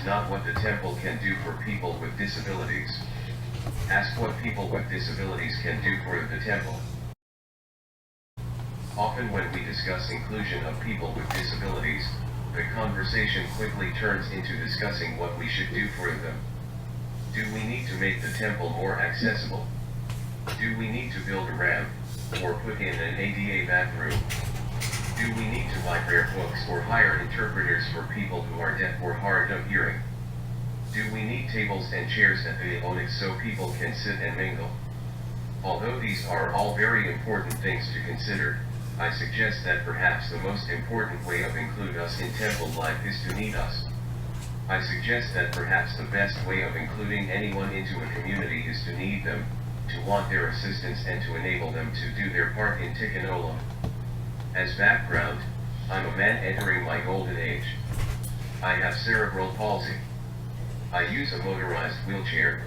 not what the temple can do for people with disabilities. Ask what people with disabilities can do for the temple. Often when we discuss inclusion of people with disabilities, the conversation quickly turns into discussing what we should do for them. Do we need to make the temple more accessible? Do we need to build a ramp, or put in an ADA bathroom? Do we need to buy prayer books or hire interpreters for people who are deaf or hard of hearing? Do we need tables and chairs at the Onyx so people can sit and mingle? Although these are all very important things to consider, I suggest that perhaps the most important way of include us in temple life is to need us. I suggest that perhaps the best way of including anyone into a community is to need them, to want their assistance and to enable them to do their part in Tikkun Olam. As background, I'm a man entering my golden age. I have cerebral palsy. I use a motorized wheelchair.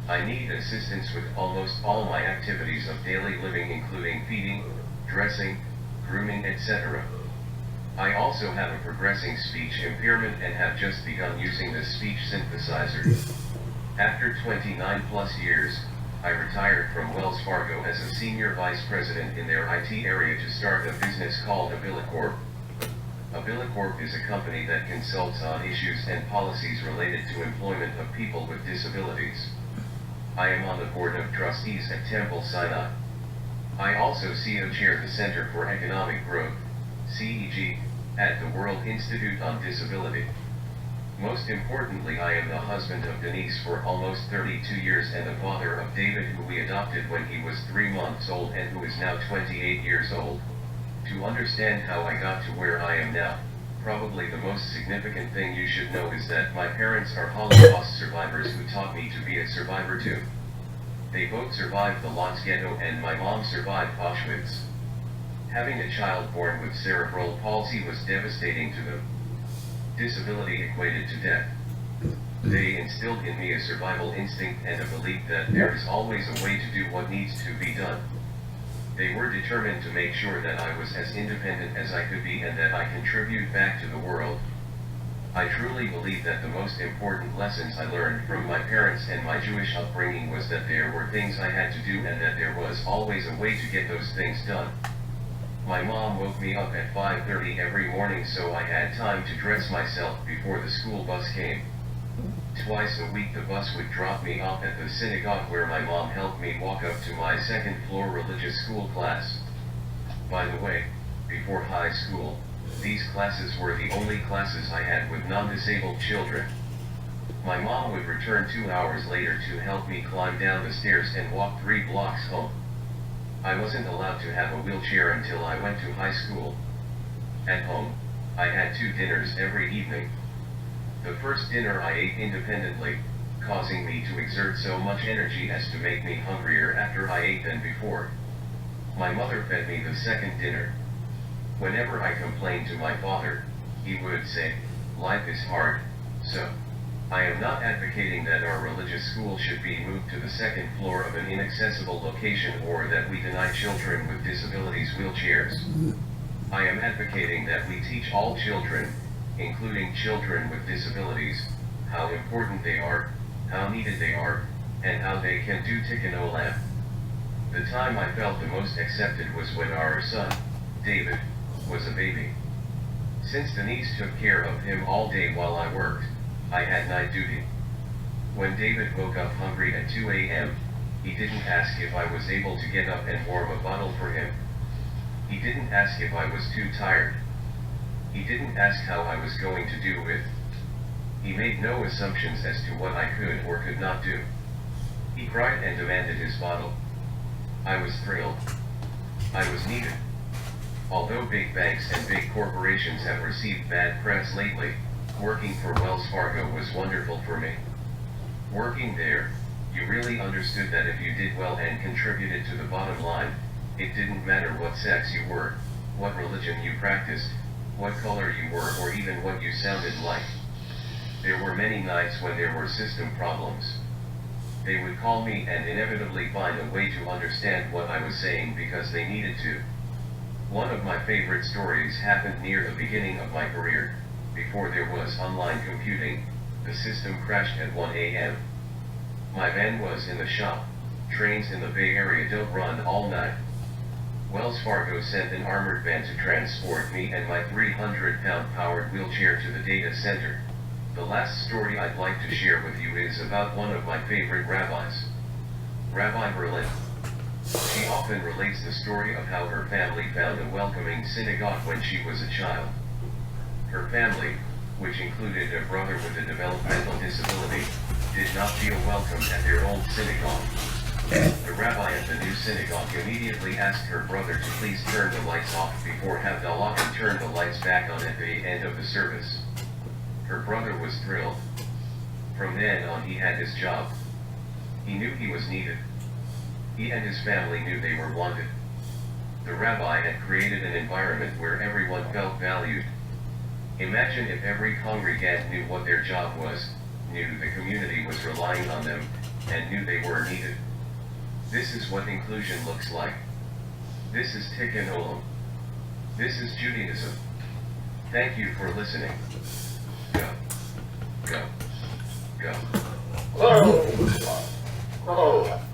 I need assistance with almost all my activities of daily living, including feeding, dressing, grooming, etc. I also have a progressing speech impairment and have just begun using the speech synthesizer. After 29 plus years, I retired from Wells Fargo as a senior vice president in their IT area to start a business called Abilicorp. Abilicorp is a company that consults on issues and policies related to employment of people with disabilities. I am on the board of trustees at Temple Sinai. I also chair the Center for Economic Growth, CEG, at the World Institute on Disability. Most importantly, I am the husband of Denise for almost 32 years and the father of David, who we adopted when he was 3 months old and who is now 28 years old. To understand how I got to where I am now, probably the most significant thing you should know is that my parents are Holocaust survivors who taught me to be a survivor too. They both survived the Lodz Ghetto and my mom survived Auschwitz. Having a child born with cerebral palsy was devastating to them. Disability equated to death. They instilled in me a survival instinct and a belief that there is always a way to do what needs to be done. They were determined to make sure that I was as independent as I could be and that I contribute back to the world. I truly believe that the most important lessons I learned from my parents and my Jewish upbringing was that there were things I had to do and that there was always a way to get those things done. My mom woke me up at 5:30 every morning so I had time to dress myself before the school bus came. Twice a week the bus would drop me off at the synagogue where my mom helped me walk up to my second floor religious school class. By the way, before high school, these classes were the only classes I had with non-disabled children. My mom would return 2 hours later to help me climb down the stairs and walk 3 blocks home. I wasn't allowed to have a wheelchair until I went to high school. At home, I had 2 dinners every evening. The first dinner I ate independently, causing me to exert so much energy as to make me hungrier after I ate than before. My mother fed me the second dinner. Whenever I complained to my father, he would say, "Life is hard, so." I am not advocating that our religious school should be moved to the second floor of an inaccessible location or that we deny children with disabilities wheelchairs. I am advocating that we teach all children, including children with disabilities, how important they are, how needed they are, and how they can do Tikkun Olam. The time I felt the most accepted was when our son, David, was a baby. Since Denise took care of him all day while I worked, I had night duty. When David woke up hungry at 2 a.m., he didn't ask if I was able to get up and warm a bottle for him. He didn't ask if I was too tired. He didn't ask how I was going to do it. He made no assumptions as to what I could or could not do. He cried and demanded his bottle. I was thrilled. I was needed. Although big banks and big corporations have received bad press lately, working for Wells Fargo was wonderful for me. Working there, you really understood that if you did well and contributed to the bottom line, it didn't matter what sex you were, what religion you practiced, what color you were, or even what you sounded like. There were many nights when there were system problems. They would call me and inevitably find a way to understand what I was saying because they needed to. One of my favorite stories happened near the beginning of my career, before there was online computing. The system crashed at 1 a.m. My van was in the shop. Trains in the Bay Area don't run all night. Wells Fargo sent an armored van to transport me and my 300-pound powered wheelchair to the data center. The last story I'd like to share with you is about one of my favorite rabbis, Rabbi Berlin. She often relates the story of how her family found a welcoming synagogue when she was a child. Her family, which included a brother with a developmental disability, did not feel welcome at their old synagogue. The rabbi at the new synagogue immediately asked her brother to please turn the lights off before Havdalah and turn the lights back on at the end of the service. Her brother was thrilled. From then on he had his job. He knew he was needed. He and his family knew they were wanted. The rabbi had created an environment where everyone felt valued. Imagine if every congregant knew what their job was, knew the community was relying on them, and knew they were needed. This is what inclusion looks like. This is Tikkun Olam. This is Judaism. Thank you for listening. Go. Go. Go. Oh.